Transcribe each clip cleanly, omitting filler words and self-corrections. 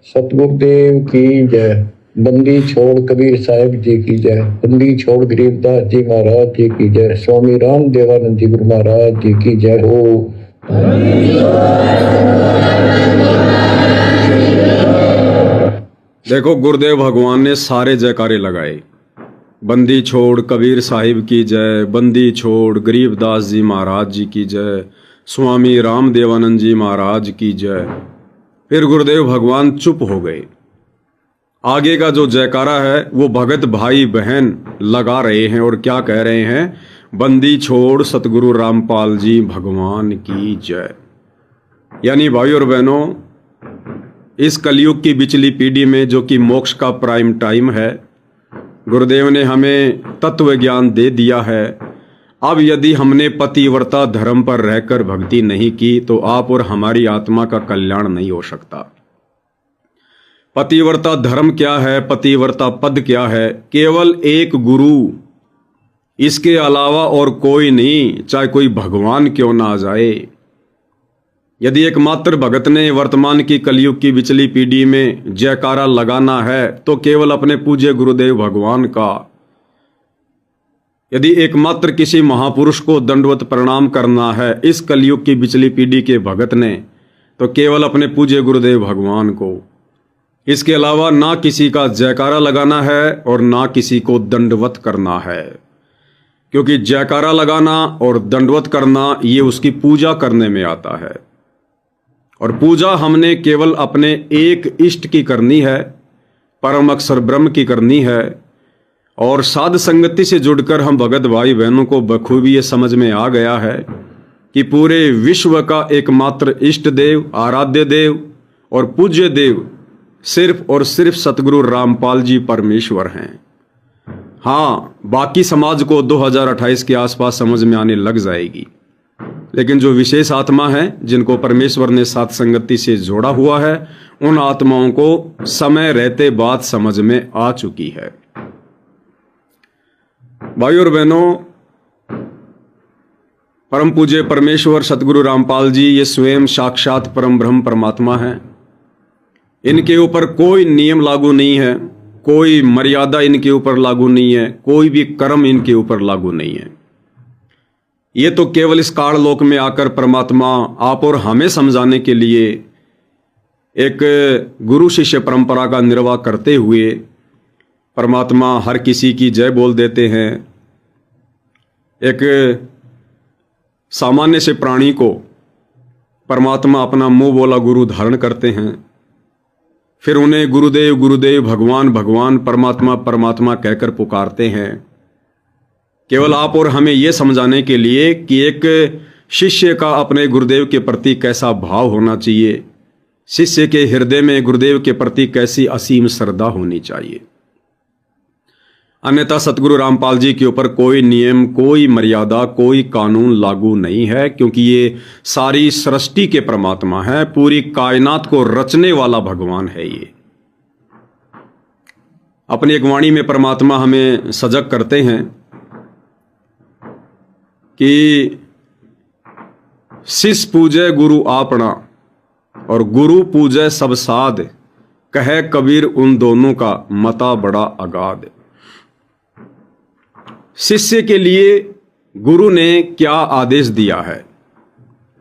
सतगुरुदेव की जय। बंदी छोड़ कबीर साहिब जी की जय। बंदी छोड़ गरीबदास जी महाराज जी की जय। स्वामी राम देवानंद जी गुरु महाराज जी की जय हो। देखो, गुरुदेव भगवान ने सारे जयकारे लगाए। बंदी छोड़ कबीर साहिब की जय, बंदी छोड़ गरीबदास जी महाराज जी की जय, स्वामी राम देवानंद जी महाराज की जय। फिर गुरुदेव भगवान चुप हो गए। आगे का जो जयकारा है वो भगत भाई बहन लगा रहे हैं और क्या कह रहे हैं? बंदी छोड़ सतगुरु रामपाल जी भगवान की जय। यानी भाई और बहनों, इस कलयुग की बिचली पीढ़ी में जो कि मोक्ष का प्राइम टाइम है, गुरुदेव ने हमें तत्व ज्ञान दे दिया है। अब यदि हमने पतिव्रता धर्म पर रहकर भक्ति नहीं की तो आप और हमारी आत्मा का कल्याण नहीं हो सकता। पतिव्रता धर्म क्या है, पतिव्रता पद क्या है? केवल एक गुरु, इसके अलावा और कोई नहीं, चाहे कोई भगवान क्यों ना आ जाए। यदि एकमात्र भगत ने वर्तमान की कलयुग की बिचली पीढ़ी में जयकारा लगाना है तो केवल अपने पूज्य गुरुदेव भगवान का। यदि एकमात्र किसी महापुरुष को दंडवत प्रणाम करना है इस कलयुग की बिचली पीढ़ी के भगत ने तो केवल अपने पूज्य गुरुदेव भगवान को। इसके अलावा ना किसी का जयकारा लगाना है और ना किसी को दंडवत करना है, क्योंकि जयकारा लगाना और दंडवत करना ये उसकी पूजा करने में आता है। और पूजा हमने केवल अपने एक इष्ट की करनी है, परम अक्षर ब्रह्म की करनी है। और साध संगति से जुड़कर हम भगत भाई बहनों को बखूबी ये समझ में आ गया है कि पूरे विश्व का एकमात्र इष्ट देव, आराध्य देव और पूज्य देव सिर्फ और सिर्फ सतगुरु रामपाल जी परमेश्वर हैं। हाँ, बाकी समाज को 2028 के आसपास समझ में आने लग जाएगी, लेकिन जो विशेष आत्मा है जिनको परमेश्वर ने साथ संगति से जोड़ा हुआ है, उन आत्माओं को समय रहते बात समझ में आ चुकी है। भाई और बहनों, परम पूज्य परमेश्वर सतगुरु रामपाल जी ये स्वयं साक्षात परम ब्रह्म परमात्मा है। इनके ऊपर कोई नियम लागू नहीं है, कोई मर्यादा इनके ऊपर लागू नहीं है, कोई भी कर्म इनके ऊपर लागू नहीं है। ये तो केवल इस काल लोक में आकर परमात्मा आप और हमें समझाने के लिए एक गुरु शिष्य परंपरा का निर्वाह करते हुए परमात्मा हर किसी की जय बोल देते हैं। एक सामान्य से प्राणी को परमात्मा अपना मुंह बोला गुरु धारण करते हैं, फिर उन्हें गुरुदेव गुरुदेव, भगवान भगवान, परमात्मा परमात्मा कहकर पुकारते हैं, केवल आप और हमें यह समझाने के लिए कि एक शिष्य का अपने गुरुदेव के प्रति कैसा भाव होना चाहिए, शिष्य के हृदय में गुरुदेव के प्रति कैसी असीम श्रद्धा होनी चाहिए। अन्यथा सतगुरु रामपाल जी के ऊपर कोई नियम, कोई मर्यादा, कोई कानून लागू नहीं है, क्योंकि ये सारी सृष्टि के परमात्मा है, पूरी कायनात को रचने वाला भगवान है। ये अपनी एक वाणी में परमात्मा हमें सजग करते हैं कि शिष पूजय गुरु आपना और गुरु पूजय सब साध, कहे कबीर उन दोनों का मता बड़ा अगाध। शिष्य के लिए गुरु ने क्या आदेश दिया है?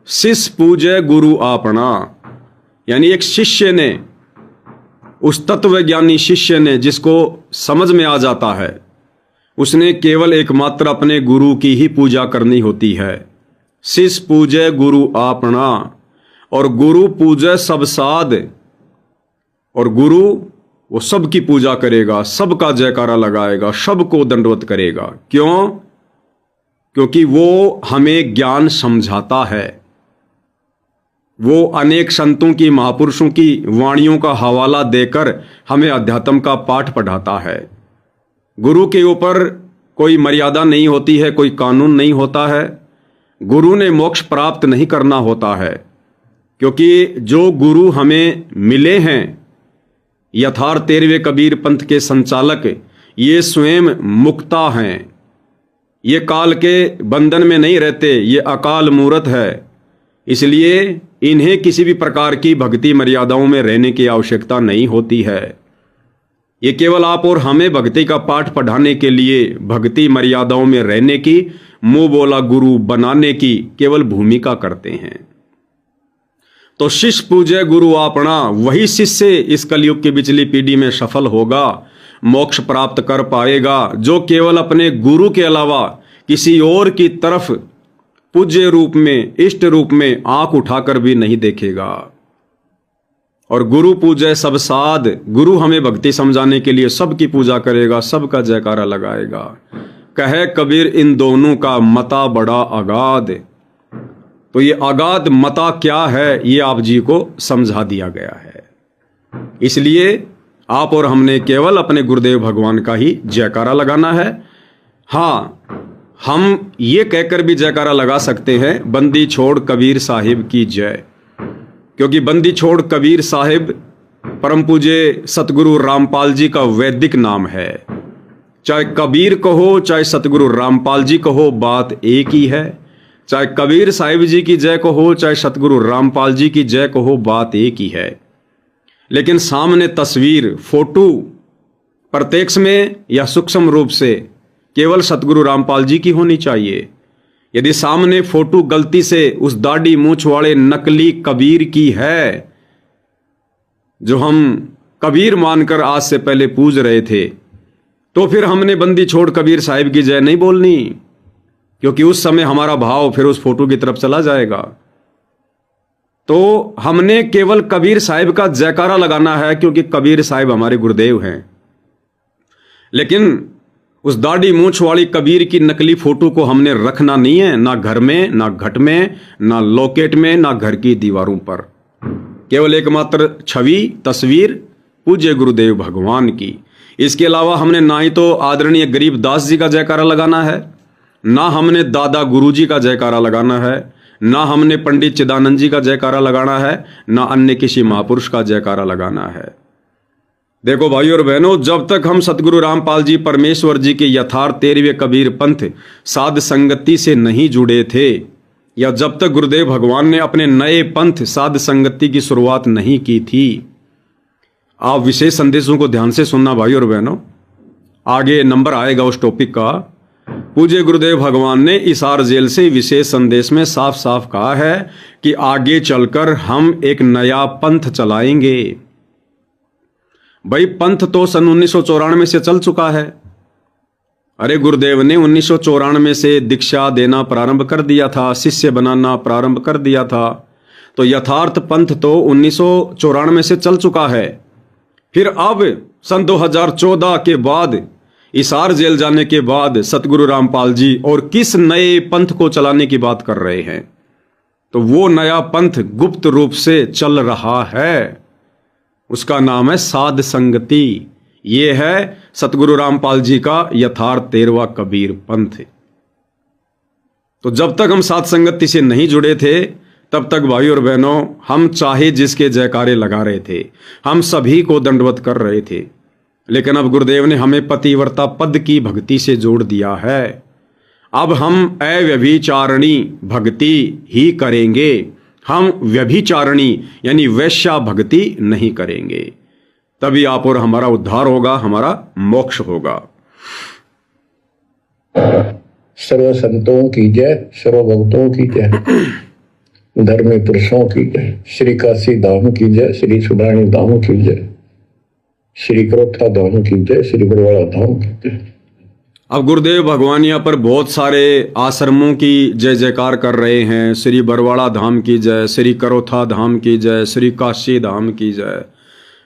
शिष पूजय गुरु आपना, यानी एक शिष्य ने, उस तत्वज्ञानी शिष्य ने जिसको समझ में आ जाता है, उसने केवल एकमात्र अपने गुरु की ही पूजा करनी होती है। शिष पूजय गुरु आपना और गुरु पूजय सब साध, और गुरु वो सबकी पूजा करेगा, सबका जयकारा लगाएगा, सबको दंडवत करेगा। क्यों? क्योंकि वो हमें ज्ञान समझाता है। वो अनेक संतों की, महापुरुषों की वाणियों का हवाला देकर हमें अध्यात्म का पाठ पढ़ाता है। गुरु के ऊपर कोई मर्यादा नहीं होती है, कोई कानून नहीं होता है। गुरु ने मोक्ष प्राप्त नहीं करना होता है, क्योंकि जो गुरु हमें मिले हैं, यथार्थ 13वें कबीर पंथ के संचालक, ये स्वयं मुक्ता हैं। ये काल के बंधन में नहीं रहते, ये अकाल मूर्त है। इसलिए इन्हें किसी भी प्रकार की भक्ति मर्यादाओं में रहने की आवश्यकता नहीं होती है। ये केवल आप और हमें भक्ति का पाठ पढ़ाने के लिए भक्ति मर्यादाओं में रहने की, मुंह बोला गुरु बनाने की केवल भूमिका करते हैं। तो शिष्य पूजे गुरु आपना, वही शिष्य इस कलयुग की पिछली पीढ़ी में सफल होगा, मोक्ष प्राप्त कर पाएगा, जो केवल अपने गुरु के अलावा किसी और की तरफ पूज्य रूप में, इष्ट रूप में आंख उठाकर भी नहीं देखेगा। और गुरु पूजय सब साध, गुरु हमें भक्ति समझाने के लिए सबकी पूजा करेगा, सबका जयकारा लगाएगा। कहे कबीर इन दोनों का मता बड़ा अगाध। तो ये अगाध मता क्या है, ये आप जी को समझा दिया गया है। इसलिए आप और हमने केवल अपने गुरुदेव भगवान का ही जयकारा लगाना है। हाँ, हम ये कहकर भी जयकारा लगा सकते हैं, बंदी छोड़ कबीर साहिब की जय, क्योंकि बंदी छोड़ कबीर साहिब परम पूज्य सतगुरु रामपाल जी का वैदिक नाम है। चाहे कबीर कहो चाहे सतगुरु रामपाल जी कहो, बात एक ही है। चाहे कबीर साहिब जी की जय कहो चाहे सतगुरु रामपाल जी की जय कहो, बात एक ही है। लेकिन सामने तस्वीर, फोटो प्रत्यक्ष में या सूक्ष्म रूप से केवल सतगुरु रामपाल जी की होनी चाहिए। यदि सामने फोटो गलती से उस दाढ़ी मूंछ वाले नकली कबीर की है, जो हम कबीर मानकर आज से पहले पूज रहे थे, तो फिर हमने बंदी छोड़ कबीर साहिब की जय नहीं बोलनी, क्योंकि उस समय हमारा भाव फिर उस फोटो की तरफ चला जाएगा। तो हमने केवल कबीर साहिब का जयकारा लगाना है, क्योंकि कबीर साहिब हमारे गुरुदेव हैं। लेकिन उस दाढ़ी मूंछ वाली कबीर की नकली फोटो को हमने रखना नहीं है, ना घर में, ना घट में, ना लॉकेट में, ना घर की दीवारों पर। केवल एकमात्र छवि, तस्वीर पूज्य गुरुदेव भगवान की। इसके अलावा हमने ना ही तो आदरणीय गरीबदास जी का जयकारा लगाना है, ना हमने दादा गुरु जी का जयकारा लगाना है, ना हमने पंडित चिदानंद जी का जयकारा लगाना है, ना अन्य किसी महापुरुष का जयकारा लगाना है। देखो भाई और बहनों, जब तक हम सतगुरु रामपाल जी परमेश्वर जी के यथार्थ 13वें कबीर पंथ साध संगति से नहीं जुड़े थे, या जब तक गुरुदेव भगवान ने अपने नए पंथ साध संगति की शुरुआत नहीं की थी, आप विशेष संदेशों को ध्यान से सुनना भाई और बहनों, आगे नंबर आएगा उस टॉपिक का। पूज्य गुरुदेव भगवान ने इसार जेल से विशेष संदेश में साफ साफ कहा है कि आगे चलकर हम एक नया पंथ चलाएंगे। भाई पंथ तो सन 1994 से चल चुका है। अरे गुरुदेव ने 1994 से दीक्षा देना प्रारंभ कर दिया था, शिष्य बनाना प्रारंभ कर दिया था। तो यथार्थ पंथ तो 1994 से चल चुका है। फिर अब सन 2014 के बाद, इसार जेल जाने के बाद सतगुरु रामपाल जी और किस नए पंथ को चलाने की बात कर रहे हैं? तो वो नया पंथ गुप्त रूप से चल रहा है, उसका नाम है साध संगति। ये है सतगुरु रामपाल जी का यथार्थ 13वां कबीर पंथ। तो जब तक हम साध संगति से नहीं जुड़े थे, तब तक भाई और बहनों हम चाहे जिसके जयकारे लगा रहे थे, हम सभी को दंडवत कर रहे थे। लेकिन अब गुरुदेव ने हमें पतिव्रता पद की भक्ति से जोड़ दिया है। अब हम अव्यभिचारिणी भक्ति ही करेंगे, हम व्यभिचारिणी यानी वैश्या भक्ति नहीं करेंगे। तभी आप और हमारा उद्धार होगा, हमारा मोक्ष होगा। सर्व संतों की जय, सर्व भक्तों की जय, धर्मी पुरुषों की जय, श्री काशी धाम की जय, श्री सुडानी धाम की जय, श्री करोथा धाम की जय, श्री बरवाड़ा धाम की जय। अब गुरुदेव भगवान यहाँ पर बहुत सारे आश्रमों की जय जयकार कर रहे हैं। श्री बरवाड़ा धाम की जय, श्री करोथा धाम की जय, श्री काशी धाम की जय।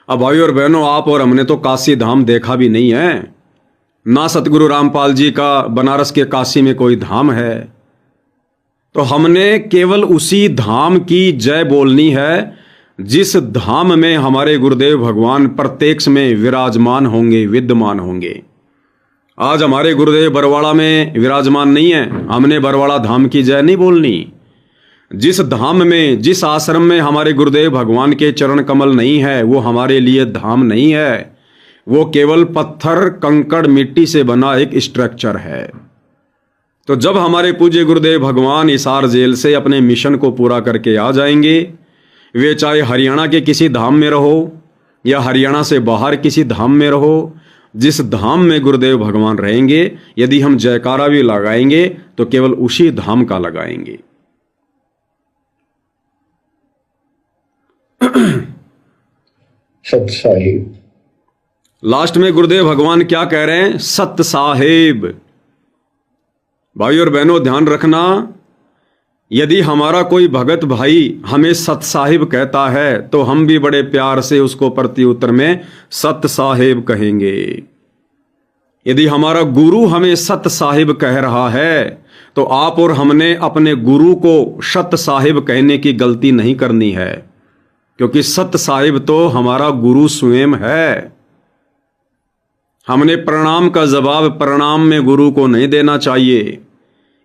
अब भाई और बहनों, आप और हमने तो काशी धाम देखा भी नहीं है, ना सतगुरु रामपाल जी का बनारस के काशी में कोई धाम है। तो हमने केवल उसी धाम की जय बोलनी है जिस धाम में हमारे गुरुदेव भगवान प्रत्यक्ष में विराजमान होंगे, विद्यमान होंगे। आज हमारे गुरुदेव बरवाड़ा में विराजमान नहीं है, हमने बरवाड़ा धाम की जय नहीं बोलनी। जिस धाम में, जिस आश्रम में हमारे गुरुदेव भगवान के चरण कमल नहीं है, वो हमारे लिए धाम नहीं है, वो केवल पत्थर कंकड़ मिट्टी से बना एक स्ट्रक्चर है। तो जब हमारे पूज्य गुरुदेव भगवान इसार जेल से अपने मिशन को पूरा करके आ जाएंगे, वे चाहे हरियाणा के किसी धाम में रहो या हरियाणा से बाहर किसी धाम में रहो, जिस धाम में गुरुदेव भगवान रहेंगे, यदि हम जयकारा भी लगाएंगे तो केवल उसी धाम का लगाएंगे। सत साहिब। लास्ट में गुरुदेव भगवान क्या कह रहे हैं? सत साहिब। भाई और बहनों, ध्यान रखना, यदि हमारा कोई भगत भाई हमें सत साहिब कहता है तो हम भी बड़े प्यार से उसको प्रत्युत्तर में सत साहिब कहेंगे। यदि हमारा गुरु हमें सत साहिब कह रहा है तो आप और हमने अपने गुरु को सत साहिब कहने की गलती नहीं करनी है, क्योंकि सत साहिब तो हमारा गुरु स्वयं है। हमने प्रणाम का जवाब प्रणाम में गुरु को नहीं देना चाहिए।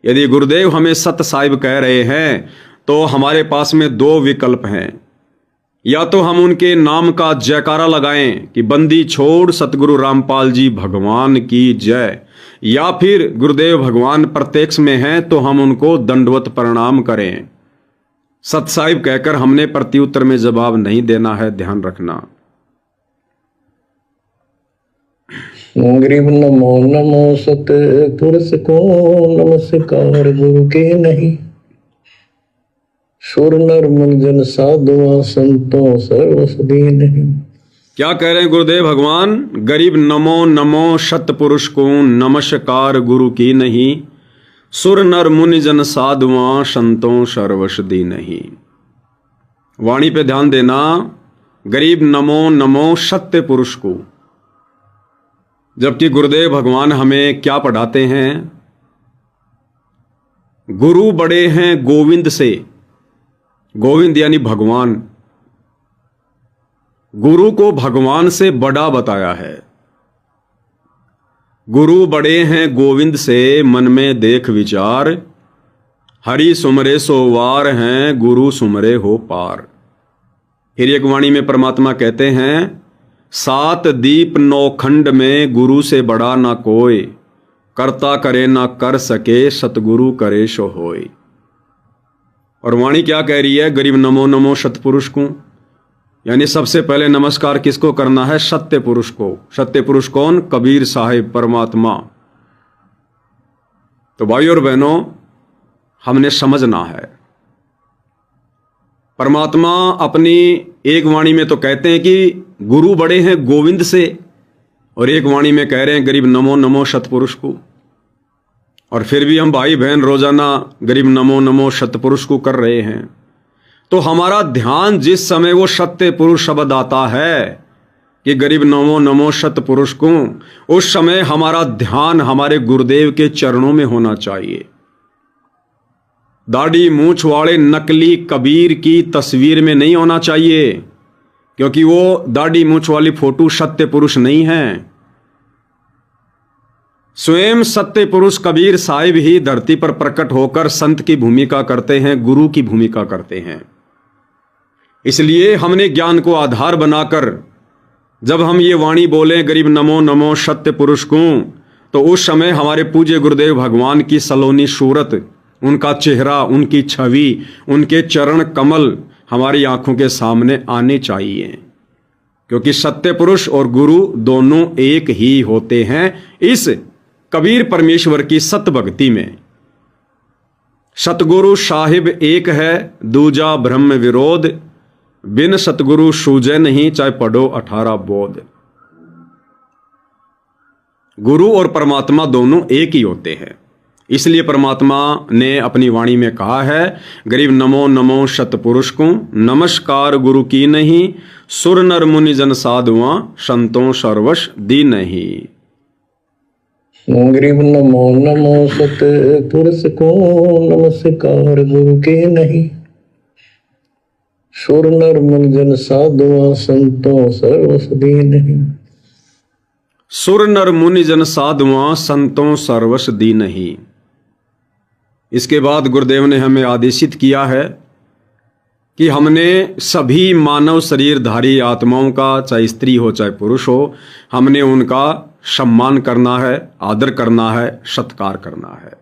यदि गुरुदेव हमें सत साहिब कह रहे हैं तो हमारे पास में दो विकल्प हैं। या तो हम उनके नाम का जयकारा लगाएं कि बंदी छोड़ सतगुरु रामपाल जी भगवान की जय, या फिर गुरुदेव भगवान प्रत्यक्ष में हैं तो हम उनको दंडवत प्रणाम करें। सत साहिब कहकर हमने प्रत्युत्तर में जवाब नहीं देना है, ध्यान रखना। गरीब नमो नमो सत पुरुष को नमस्कार गुरु के नहीं, सुर नर मुनिजन साधुआ संतों सर्वसदी नहीं। क्या कह रहे हैं गुरुदेव भगवान? गरीब नमो नमो सत पुरुष को नमस्कार गुरु की नहीं, सुर नर मुनिजन साधुआ संतों सर्वसदी नहीं। वाणी पे ध्यान देना। गरीब नमो नमो सत्य पुरुष को, जबकि गुरुदेव भगवान हमें क्या पढ़ाते हैं? गुरु बड़े हैं गोविंद से। गोविंद यानी भगवान। गुरु को भगवान से बड़ा बताया है। गुरु बड़े हैं गोविंद से, मन में देख विचार, हरि सुमरे सोवार हैं गुरु सुमरे हो पार। फिर एक वाणी में परमात्मा कहते हैं, सात दीप नौ खंड में गुरु से बड़ा ना कोई, करता करे ना कर सके सतगुरु करे सो होय। और वाणी क्या कह रही है? गरीब नमो नमो सतपुरुष को, यानी सबसे पहले नमस्कार किसको करना है? सत्य पुरुष को। सत्य पुरुष कौन? कबीर साहिब, परमात्मा। तो भाई और बहनों, हमने समझना है, परमात्मा अपनी एक वाणी में तो कहते हैं कि गुरु बड़े हैं गोविंद से, और एक वाणी में कह रहे हैं गरीब नमो नमो सतपुरुष को। और फिर भी हम भाई बहन रोजाना गरीब नमो नमो सतपुरुष को कर रहे हैं। तो हमारा ध्यान जिस समय वो सत्य पुरुष शब्द आता है कि गरीब नमो नमो सतपुरुष को, उस समय हमारा ध्यान हमारे गुरुदेव के चरणों में होना चाहिए। दाढ़ी मूंछ वाले नकली कबीर की तस्वीर में नहीं होना चाहिए, क्योंकि वो दाढ़ी मूंछ वाली फोटो सत्य पुरुष नहीं है। स्वयं सत्य पुरुष कबीर साहिब ही धरती पर प्रकट होकर संत की भूमिका करते हैं, गुरु की भूमिका करते हैं। इसलिए हमने ज्ञान को आधार बनाकर जब हम ये वाणी बोलें गरीब नमो नमो सत्य पुरुष को, तो उस समय हमारे पूज्य गुरुदेव भगवान की सलोनी सूरत, उनका चेहरा, उनकी छवि, उनके चरण कमल हमारी आंखों के सामने आने चाहिए, क्योंकि सत्य पुरुष और गुरु दोनों एक ही होते हैं इस कबीर परमेश्वर की सत भक्ति में। सतगुरु साहिब एक है, दूजा ब्रह्म विरोध, बिन सतगुरु सूझे नहीं, चाहे पढ़ो 18 बोध। गुरु और परमात्मा दोनों एक ही होते हैं। इसलिए परमात्मा ने अपनी वाणी में कहा है, गरीब नमो नमो सतपुरुष को नमस्कार गुरु की नहीं, सुर नर मुनि जन साधुआ संतों सर्वश दी नहीं। गरीब नमो नमो सतपुरुष को नमस्कार गुरु के नहीं, सुर नर मुनि जन साधुआ संतों सर्वश दी नहीं। सुर नर मुनि जन साधुआ संतों सर्वश दी नहीं। इसके बाद गुरुदेव ने हमें आदेशित किया है कि हमने सभी मानव शरीरधारी आत्माओं का, चाहे स्त्री हो चाहे पुरुष हो, हमने उनका सम्मान करना है, आदर करना है, सत्कार करना है।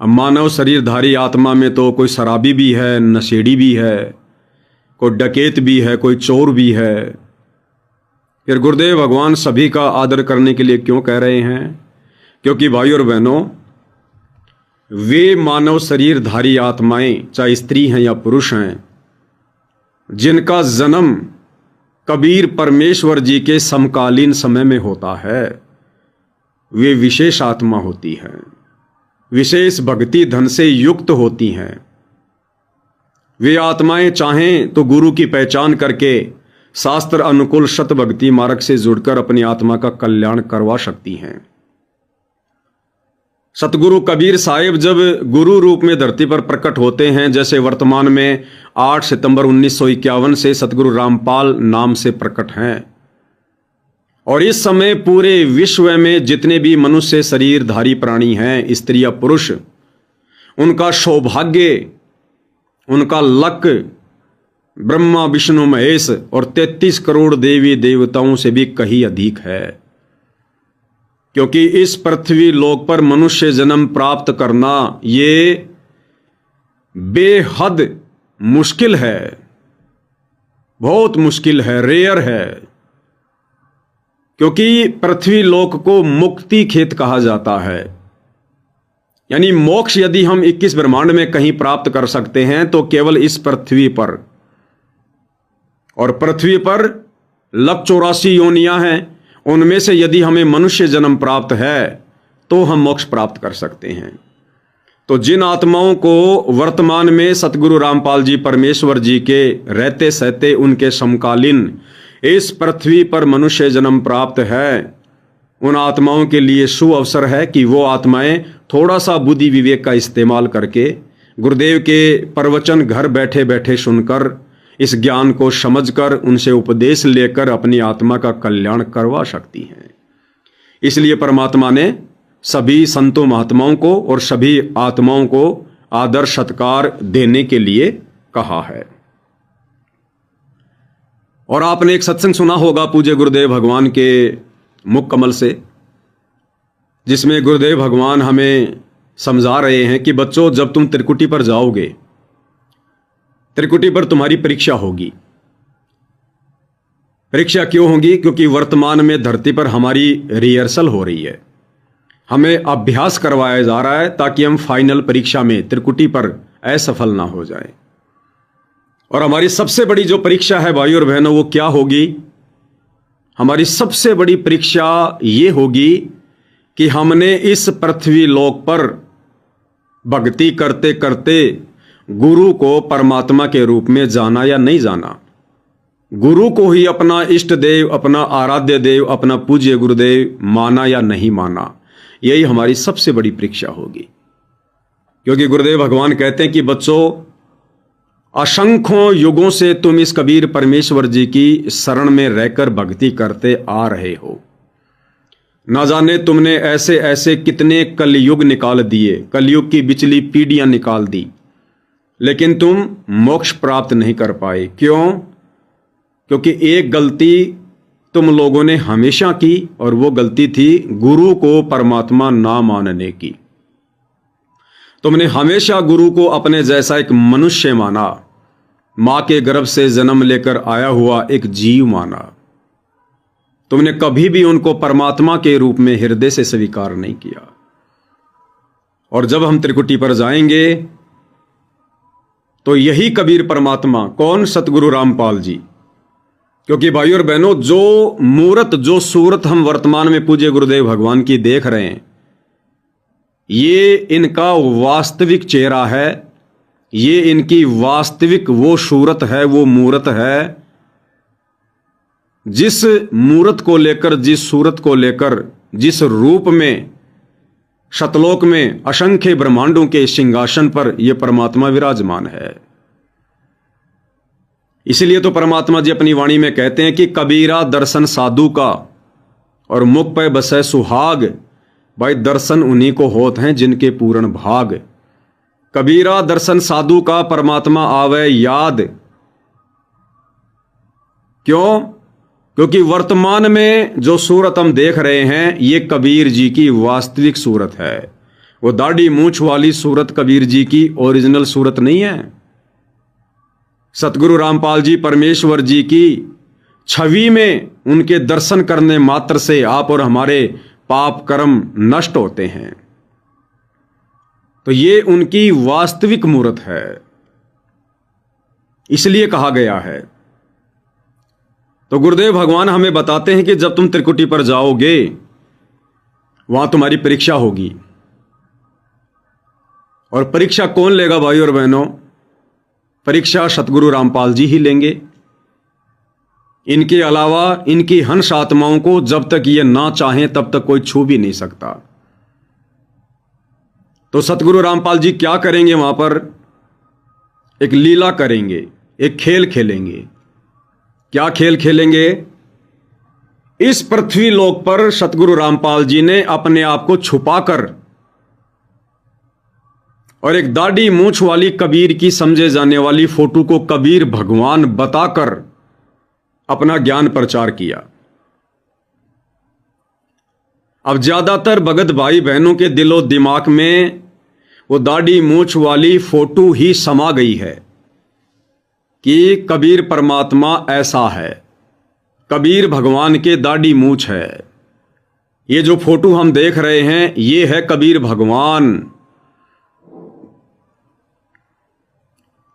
अब मानव शरीरधारी आत्मा में तो कोई शराबी भी है, नशेड़ी भी है, कोई डकैत भी है, कोई चोर भी है। फिर गुरुदेव भगवान सभी का आदर करने के लिए क्यों कह रहे हैं? क्योंकि भाई और बहनों, वे मानव शरीरधारी आत्माएं, चाहे स्त्री हैं या पुरुष हैं, जिनका जन्म कबीर परमेश्वर जी के समकालीन समय में होता है, वे विशेष आत्मा होती हैं, विशेष भक्ति धन से युक्त होती हैं। वे आत्माएं चाहें तो गुरु की पहचान करके शास्त्र अनुकूल शत भक्ति मार्ग से जुड़कर अपनी आत्मा का कल्याण करवा सकती हैं। सतगुरु कबीर साहिब जब गुरु रूप में धरती पर प्रकट होते हैं, जैसे वर्तमान में 8 सितंबर 1951 से सतगुरु रामपाल नाम से प्रकट हैं, और इस समय पूरे विश्व में जितने भी मनुष्य शरीरधारी प्राणी हैं, स्त्री या पुरुष, उनका सौभाग्य, उनका लक ब्रह्मा विष्णु महेश और 33 करोड़ देवी देवताओं से भी कहीं अधिक है। क्योंकि इस पृथ्वी लोक पर मनुष्य जन्म प्राप्त करना ये बेहद मुश्किल है, बहुत मुश्किल है, रेयर है। क्योंकि पृथ्वी लोक को मुक्ति खेत कहा जाता है, यानी मोक्ष यदि हम 21 ब्रह्मांड में कहीं प्राप्त कर सकते हैं तो केवल इस पृथ्वी पर, और पृथ्वी पर 184 योनियां हैं, उनमें से यदि हमें मनुष्य जन्म प्राप्त है तो हम मोक्ष प्राप्त कर सकते हैं। तो जिन आत्माओं को वर्तमान में सतगुरु रामपाल जी परमेश्वर जी के रहते सहते उनके समकालीन इस पृथ्वी पर मनुष्य जन्म प्राप्त है, उन आत्माओं के लिए सुअवसर है कि वो आत्माएं थोड़ा सा बुद्धि विवेक का इस्तेमाल करके गुरुदेव के प्रवचन घर बैठे बैठे सुनकर, इस ज्ञान को समझकर, उनसे उपदेश लेकर अपनी आत्मा का कल्याण करवा सकती हैं। इसलिए परमात्मा ने सभी संतों महात्माओं को और सभी आत्माओं को आदर सत्कार देने के लिए कहा है। और आपने एक सत्संग सुना होगा पूज्य गुरुदेव भगवान के मुख कमल से, जिसमें गुरुदेव भगवान हमें समझा रहे हैं कि बच्चों, जब तुम त्रिकुटी पर जाओगे, त्रिकुटी पर तुम्हारी परीक्षा होगी। परीक्षा क्यों होगी? क्योंकि वर्तमान में धरती पर हमारी रिहर्सल हो रही है, हमें अभ्यास करवाया जा रहा है ताकि हम फाइनल परीक्षा में त्रिकुटी पर असफल ना हो जाए। और हमारी सबसे बड़ी जो परीक्षा है भाई और बहनों, वो क्या होगी? हमारी सबसे बड़ी परीक्षा ये होगी कि हमने इस पृथ्वी लोक पर भक्ति करते करते गुरु को परमात्मा के रूप में जाना या नहीं जाना, गुरु को ही अपना इष्ट देव, अपना आराध्य देव, अपना पूज्य गुरुदेव माना या नहीं माना। यही हमारी सबसे बड़ी परीक्षा होगी। क्योंकि गुरुदेव भगवान कहते हैं कि बच्चों, असंख्यों युगों से तुम इस कबीर परमेश्वर जी की शरण में रहकर भक्ति करते आ रहे हो। ना जाने तुमने ऐसे ऐसे कितने कलयुग निकाल दिए, कलयुग की बिचली पीढ़ियां निकाल दी, लेकिन तुम मोक्ष प्राप्त नहीं कर पाए। क्यों? क्योंकि एक गलती तुम लोगों ने हमेशा की, और वो गलती थी गुरु को परमात्मा ना मानने की। तुमने हमेशा गुरु को अपने जैसा एक मनुष्य माना, मां के गर्भ से जन्म लेकर आया हुआ एक जीव माना। तुमने कभी भी उनको परमात्मा के रूप में हृदय से स्वीकार नहीं किया। और जब हम त्रिकुटी पर जाएंगे तो यही कबीर परमात्मा, कौन? सतगुरु रामपाल जी। क्योंकि भाई और बहनों, जो मूर्त, जो सूरत हम वर्तमान में पूज्य गुरुदेव भगवान की देख रहे हैं, ये इनका वास्तविक चेहरा है, ये इनकी वास्तविक वो सूरत है, वो मूर्त है। जिस मूर्त को लेकर, जिस सूरत को लेकर, जिस रूप में शतलोक में असंख्य ब्रह्मांडों के सिंहासन पर यह परमात्मा विराजमान है। इसलिए तो परमात्मा जी अपनी वाणी में कहते हैं कि कबीरा दर्शन साधु का और मुख पे बसे सुहाग। भाई, दर्शन उन्हीं को होते हैं जिनके पूर्ण भाग। कबीरा दर्शन साधु का परमात्मा आवे याद। क्यों? क्योंकि वर्तमान में जो सूरत हम देख रहे हैं, ये कबीर जी की वास्तविक सूरत है। वो दाढ़ी मूछ वाली सूरत कबीर जी की ओरिजिनल सूरत नहीं है। सतगुरु रामपाल जी परमेश्वर जी की छवि में उनके दर्शन करने मात्र से आप और हमारे पाप कर्म नष्ट होते हैं। तो ये उनकी वास्तविक मूर्त है, इसलिए कहा गया है। तो गुरुदेव भगवान हमें बताते हैं कि जब तुम त्रिकुटी पर जाओगे वहां तुम्हारी परीक्षा होगी। और परीक्षा कौन लेगा भाई और बहनों? परीक्षा सतगुरु रामपाल जी ही लेंगे। इनके अलावा इनकी हंस आत्माओं को जब तक ये ना चाहें तब तक कोई छू भी नहीं सकता। तो सतगुरु रामपाल जी क्या करेंगे? वहां पर एक लीला करेंगे, एक खेल खेलेंगे। क्या खेल खेलेंगे? इस पृथ्वी लोक पर सतगुरु रामपाल जी ने अपने आप को छुपाकर और एक दाढ़ी मूछ वाली कबीर की समझे जाने वाली फोटो को कबीर भगवान बताकर अपना ज्ञान प्रचार किया। अब ज्यादातर भगत भाई बहनों के दिलो दिमाग में वो दाढ़ी मूछ वाली फोटो ही समा गई है कि कबीर परमात्मा ऐसा है, कबीर भगवान के दाढ़ी मूछ है। ये जो फोटो हम देख रहे हैं ये है कबीर भगवान।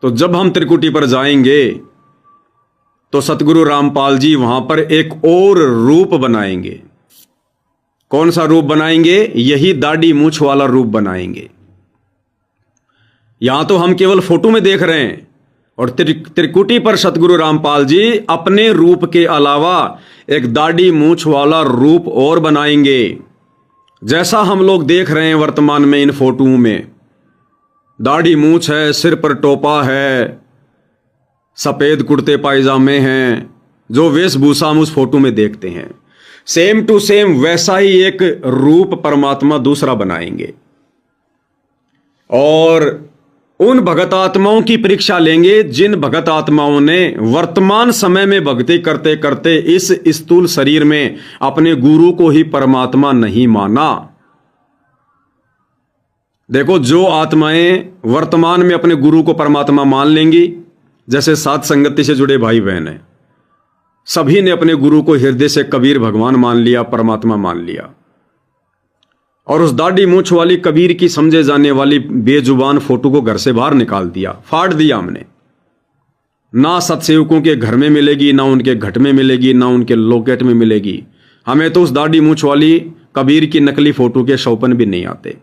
तो जब हम त्रिकुटी पर जाएंगे तो सतगुरु रामपाल जी वहां पर एक और रूप बनाएंगे। कौन सा रूप बनाएंगे? यही दाढ़ी मूछ वाला रूप बनाएंगे। यहां तो हम केवल फोटो में देख रहे हैं और त्रिकुटी पर सतगुरु रामपाल जी अपने रूप के अलावा एक दाढ़ी मूछ वाला रूप और बनाएंगे। जैसा हम लोग देख रहे हैं वर्तमान में इन फोटोओं में, दाढ़ी मूछ है, सिर पर टोपा है, सफेद कुर्ते पायजामे हैं, जो वेशभूषा हम उस फोटो में देखते हैं, सेम टू सेम वैसा ही एक रूप परमात्मा दूसरा बनाएंगे। और उन भगत आत्माओं की परीक्षा लेंगे जिन भगत आत्माओं ने वर्तमान समय में भक्ति करते करते इस स्थूल शरीर में अपने गुरु को ही परमात्मा नहीं माना। देखो, जो आत्माएं वर्तमान में अपने गुरु को परमात्मा मान लेंगी, जैसे सात संगति से जुड़े भाई बहन हैं, सभी ने अपने गुरु को हृदय से कबीर भगवान मान लिया, परमात्मा मान लिया। और उस दाढ़ी मूछ वाली कबीर की समझे जाने वाली बेजुबान फोटो को घर से बाहर निकाल दिया, फाड़ दिया हमने। ना सत्सेवकों के घर में मिलेगी, ना उनके घट में मिलेगी, ना उनके लॉकेट में मिलेगी। हमें तो उस दाढ़ी मूछ वाली कबीर की नकली फोटो के शौपन भी नहीं आते।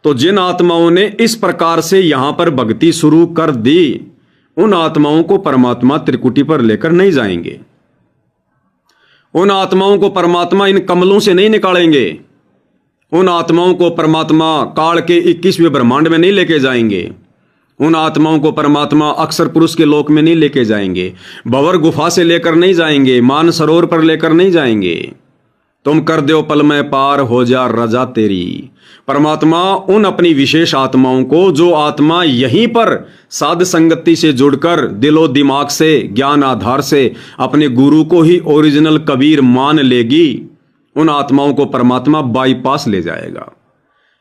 तो जिन आत्माओं ने इस प्रकार से यहां पर भक्ति शुरू कर दी, उन आत्माओं को परमात्मा त्रिकुटी पर लेकर नहीं जाएंगे। उन आत्माओं को परमात्मा इन कमलों से नहीं निकालेंगे। उन आत्माओं को परमात्मा काल के 21वें ब्रह्मांड में नहीं लेके जाएंगे। उन आत्माओं को परमात्मा अक्षर पुरुष के लोक में नहीं लेके जाएंगे। भंवर गुफा से लेकर नहीं जाएंगे, मान सरोवर पर लेकर नहीं जाएंगे। तुम कर दो पल में पार हो जा रजा तेरी। परमात्मा उन अपनी विशेष आत्माओं को, जो आत्मा यहीं पर साध संगति से जुड़कर दिलो दिमाग से ज्ञान आधार से अपने गुरु को ही ओरिजिनल कबीर मान लेगी, उन आत्माओं को परमात्मा बाईपास ले जाएगा।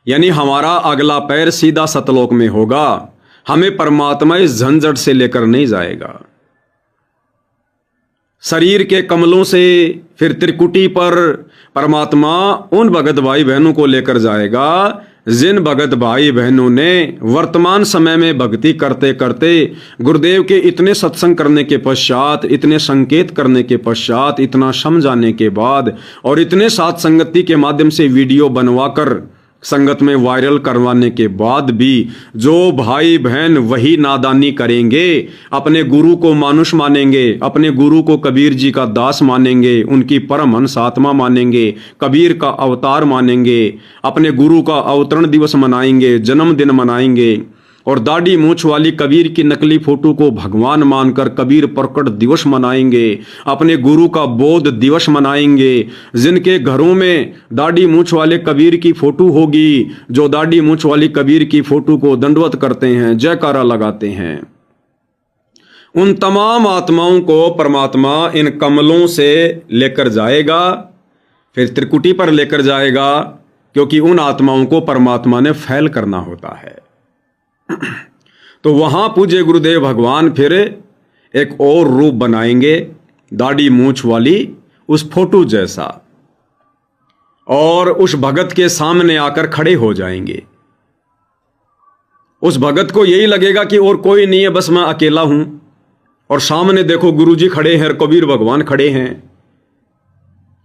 यानी हमारा अगला पैर सीधा सतलोक में होगा। हमें परमात्मा इस झंझट से लेकर नहीं जाएगा। शरीर के कमलों से फिर त्रिकुटी पर परमात्मा उन भगत भाई बहनों को लेकर जाएगा जिन भगत भाई बहनों ने वर्तमान समय में भक्ति करते करते गुरुदेव के इतने सत्संग करने के पश्चात, इतने संकेत करने के पश्चात, इतना समझाने के बाद और इतने साथ संगति के माध्यम से वीडियो बनवाकर संगत में वायरल करवाने के बाद भी जो भाई बहन वही नादानी करेंगे, अपने गुरु को मानुष मानेंगे, अपने गुरु को कबीर जी का दास मानेंगे, उनकी परमहंस आत्मा मानेंगे, कबीर का अवतार मानेंगे, अपने गुरु का अवतरण दिवस मनाएंगे, जन्मदिन मनाएंगे और दाढ़ी मूछ वाली कबीर की नकली फोटो को भगवान मानकर कबीर प्रकट दिवस मनाएंगे, अपने गुरु का बोध दिवस मनाएंगे। जिनके घरों में दाढ़ी मूछ वाले कबीर की फोटो होगी, जो दाढ़ी मूछ वाली कबीर की फोटो को दंडवत करते हैं, जयकारा लगाते हैं, उन तमाम आत्माओं को परमात्मा इन कमलों से लेकर जाएगा, फिर त्रिकुटी पर लेकर जाएगा क्योंकि उन आत्माओं को परमात्मा ने फैल करना होता है। तो वहां पूज्य गुरुदेव भगवान फिर एक और रूप बनाएंगे, दाढ़ी मूंछ वाली उस फोटो जैसा, और उस भगत के सामने आकर खड़े हो जाएंगे। उस भगत को यही लगेगा कि और कोई नहीं है, बस मैं अकेला हूं, और सामने देखो गुरुजी खड़े हैं, कबीर भगवान खड़े हैं।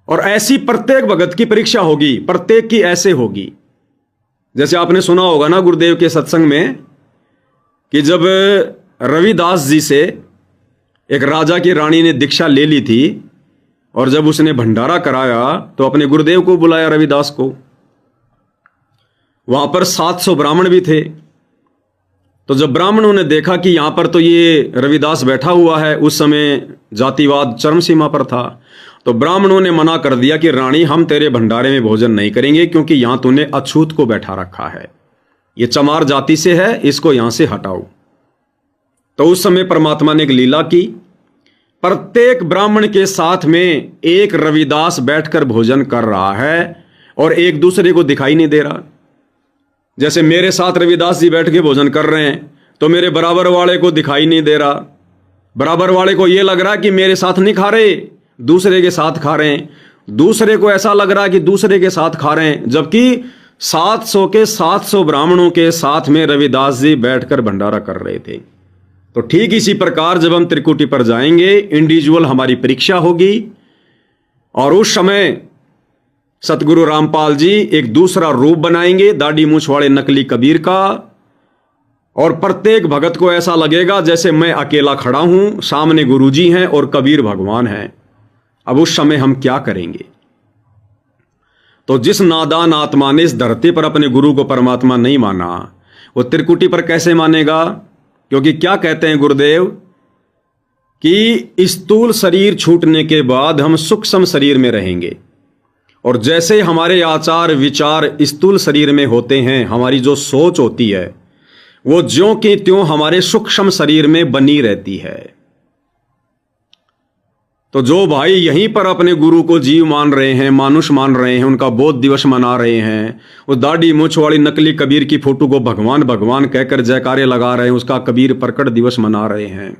और ऐसी प्रत्येक भगत की परीक्षा होगी, प्रत्येक की ऐसे होगी। जैसे आपने सुना होगा ना गुरुदेव के सत्संग में कि जब रविदास जी से एक राजा की रानी ने दीक्षा ले ली थी, और जब उसने भंडारा कराया तो अपने गुरुदेव को बुलाया, रविदास को। वहां पर 700 ब्राह्मण भी थे। तो जब ब्राह्मणों ने देखा कि यहां पर तो ये रविदास बैठा हुआ है, उस समय जातिवाद चरम सीमा पर था, तो ब्राह्मणों ने मना कर दिया कि रानी, हम तेरे भंडारे में भोजन नहीं करेंगे, क्योंकि यहां तूने अछूत को बैठा रखा है, ये चमार जाति से है, इसको यहां से हटाओ। तो उस समय परमात्मा ने एक लीला की, प्रत्येक ब्राह्मण के साथ में एक रविदास बैठकर भोजन कर रहा है और एक दूसरे को दिखाई नहीं दे रहा। जैसे मेरे साथ रविदास जी बैठ के भोजन कर रहे हैं, तो मेरे बराबर वाले को दिखाई नहीं दे रहा, बराबर वाले को यह लग रहा है कि मेरे साथ नहीं खा रहे, दूसरे के साथ खा रहे हैं, दूसरे को ऐसा लग रहा है कि दूसरे के साथ खा रहे हैं, जबकि 700 के 700 ब्राह्मणों के साथ में रविदास जी बैठकर भंडारा कर रहे थे। तो ठीक इसी प्रकार जब हम त्रिकुटी पर जाएंगे, इंडिविजुअल हमारी परीक्षा होगी, और उस समय सतगुरु रामपाल जी एक दूसरा रूप बनाएंगे, दाढ़ी मूंछ वाले नकली कबीर का, और प्रत्येक भगत को ऐसा लगेगा जैसे मैं अकेला खड़ा हूं, सामने गुरुजी हैं और कबीर भगवान हैं। अब उस समय हम क्या करेंगे? तो जिस नादान आत्मा ने इस धरती पर अपने गुरु को परमात्मा नहीं माना, वो त्रिकुटी पर कैसे मानेगा? क्योंकि क्या कहते हैं गुरुदेव कि स्थूल शरीर छूटने के बाद हम सूक्ष्म शरीर में रहेंगे, और जैसे हमारे आचार विचार स्थूल शरीर में होते हैं, हमारी जो सोच होती है वो ज्यों की त्यों हमारे सूक्ष्म शरीर में बनी रहती है। तो जो भाई यहीं पर अपने गुरु को जीव मान रहे हैं, मानुष मान रहे हैं, उनका बोध दिवस मना रहे हैं, उस दाढ़ी मूंछ वाली नकली कबीर की फोटो को भगवान भगवान कहकर जयकारे लगा रहे हैं, उसका कबीर प्रकट दिवस मना रहे हैं,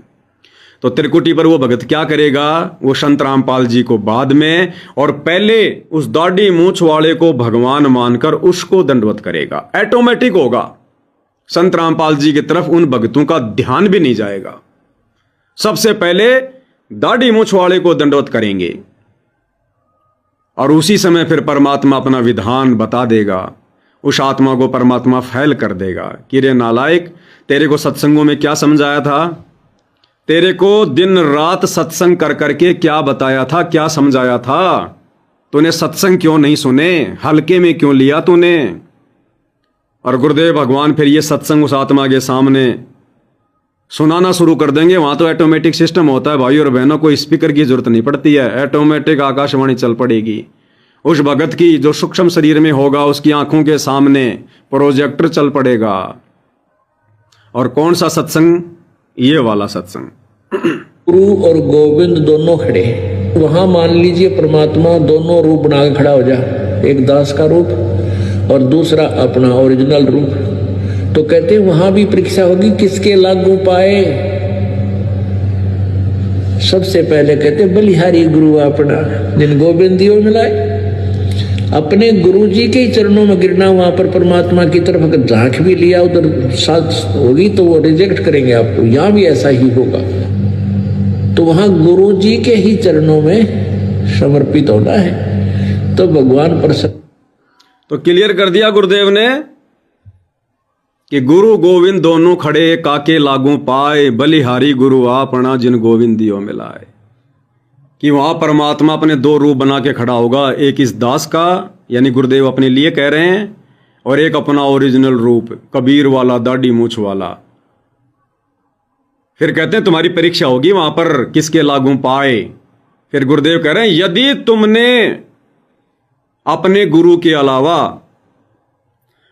तो त्रिकुटी पर वो भगत क्या करेगा? वो संत रामपाल जी को बाद में, और पहले उस दाढ़ी मूंछ वाले को भगवान मानकर उसको दंडवत करेगा। ऑटोमेटिक होगा, संत रामपाल जी की तरफ उन भगतों का ध्यान भी नहीं जाएगा। सबसे पहले दाढ़ी मूंछ वाले को दंडवत करेंगे, और उसी समय फिर परमात्मा अपना विधान बता देगा, उस आत्मा को परमात्मा फैल कर देगा कि रे नालायक, तेरे को सत्संगों में क्या समझाया था, तेरे को दिन रात सत्संग कर करके क्या बताया था, क्या समझाया था, तूने सत्संग क्यों नहीं सुने, हल्के में क्यों लिया तूने? और गुरुदेव भगवान फिर ये सत्संग उस आत्मा के सामने सुनाना शुरू कर देंगे। वहां तो ऑटोमेटिक सिस्टम होता है भाई और बहनों, कोई स्पीकर की जरूरत नहीं पड़ती है, ऑटोमेटिक आकाशवाणी चल पड़ेगी। उस भगत की जो सूक्ष्म शरीर में होगा, उसकी आंखों के सामने प्रोजेक्टर चल पड़ेगा। और कौन सा सत्संग? ये वाला सत्संग। गुरु और गोविंद दोनों खड़े, वहां मान लीजिए परमात्मा दोनों रूप बना के खड़ा हो जा, एक दास का रूप और दूसरा अपना ओरिजिनल रूप। तो कहते हैं वहां भी परीक्षा होगी, किसके लागू पाए? सबसे पहले कहते बलिहारी गुरु अपना, जिन गोविंद दियो मिलाए। अपने गुरु जी के चरणों में गिरना, वहां पर परमात्मा की तरफ अगर झांक भी लिया उधर साथ होगी तो वो रिजेक्ट करेंगे आपको। यहां भी ऐसा ही होगा। तो वहां गुरु जी के ही चरणों में समर्पित होना है, तो भगवान प्रसन्न। तो क्लियर कर दिया गुरुदेव ने कि गुरु गोविंद दोनों खड़े, काके लागू पाए, बलिहारी गुरु आपना, जिन गोविंद दियो मिलाए। कि वहां परमात्मा अपने दो रूप बना के खड़ा होगा, एक इस दास का यानी गुरुदेव अपने लिए कह रहे हैं, और एक अपना ओरिजिनल रूप कबीर वाला, दाढ़ी मूंछ वाला। फिर कहते हैं तुम्हारी परीक्षा होगी वहां पर, किसके लागू पाए। फिर गुरुदेव कह रहे हैं यदि तुमने अपने गुरु के अलावा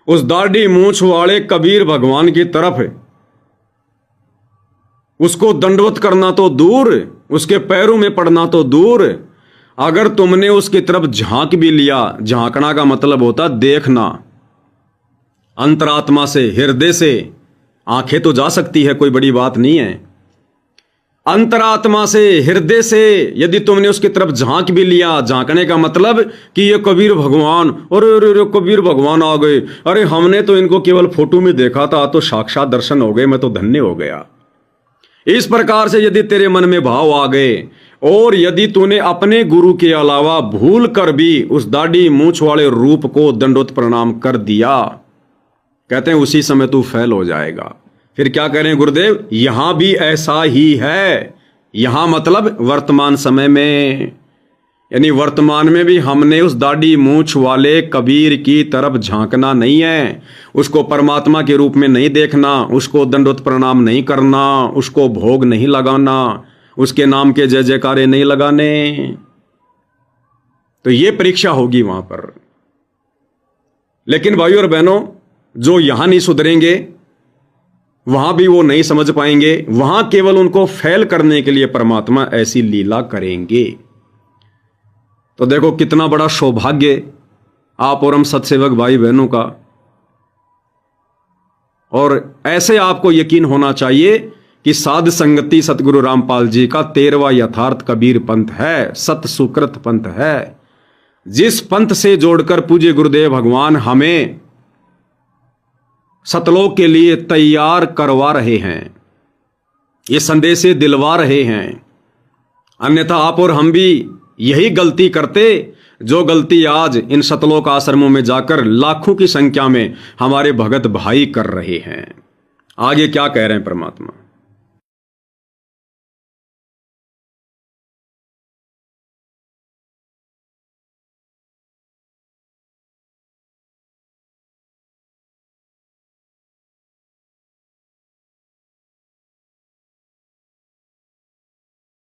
उस दाढ़ी मूंछ वाले कबीर भगवान की तरफ उसको दंडवत करना तो दूर, उसके पैरों में पड़ना तो दूर, अगर तुमने उसकी तरफ झांक भी लिया, झांकना का मतलब होता देखना, अंतरात्मा से, हृदय से। आंखें तो जा सकती है, कोई बड़ी बात नहीं है। अंतरात्मा से, हृदय से यदि तुमने उसकी तरफ झांक भी लिया, झांकने का मतलब कि ये कबीर भगवान, अरे कबीर भगवान आ गए, अरे हमने तो इनको केवल फोटो में देखा था, तो साक्षात दर्शन हो गए, मैं तो धन्य हो गया। इस प्रकार से यदि तेरे मन में भाव आ गए, और यदि तूने अपने गुरु के अलावा भूल कर भी उस दाढ़ी मूंछ वाले रूप को दंडोत प्रणाम कर दिया, कहते हैं उसी समय तू फेल हो जाएगा। फिर क्या कह रहे हैं गुरुदेव, यहां भी ऐसा ही है। यहां मतलब वर्तमान समय में, यानी वर्तमान में भी हमने उस दाढ़ी मूंछ वाले कबीर की तरफ झांकना नहीं है, उसको परमात्मा के रूप में नहीं देखना, उसको दंडोत प्रणाम नहीं करना, उसको भोग नहीं लगाना, उसके नाम के जय जयकारे नहीं लगाने। तो ये परीक्षा होगी वहां पर। लेकिन भाइयों और बहनों, जो यहां नहीं सुधरेंगे वहां भी वो नहीं समझ पाएंगे, वहां केवल उनको फेल करने के लिए परमात्मा ऐसी लीला करेंगे। तो देखो कितना बड़ा सौभाग्य आप और हम सत्सेवक भाई बहनों का। और ऐसे आपको यकीन होना चाहिए कि साध संगति सतगुरु रामपाल जी का 13वां यथार्थ कबीर पंथ है, सत सुकृत पंथ है, जिस पंथ से जोड़कर पूज्य गुरुदेव भगवान हमें सतलोक के लिए तैयार करवा रहे हैं, ये संदेशे दिलवा रहे हैं। अन्यथा आप और हम भी यही गलती करते जो गलती आज इन सतलोक आश्रमों में जाकर लाखों की संख्या में हमारे भगत भाई कर रहे हैं। आगे क्या कह रहे हैं परमात्मा।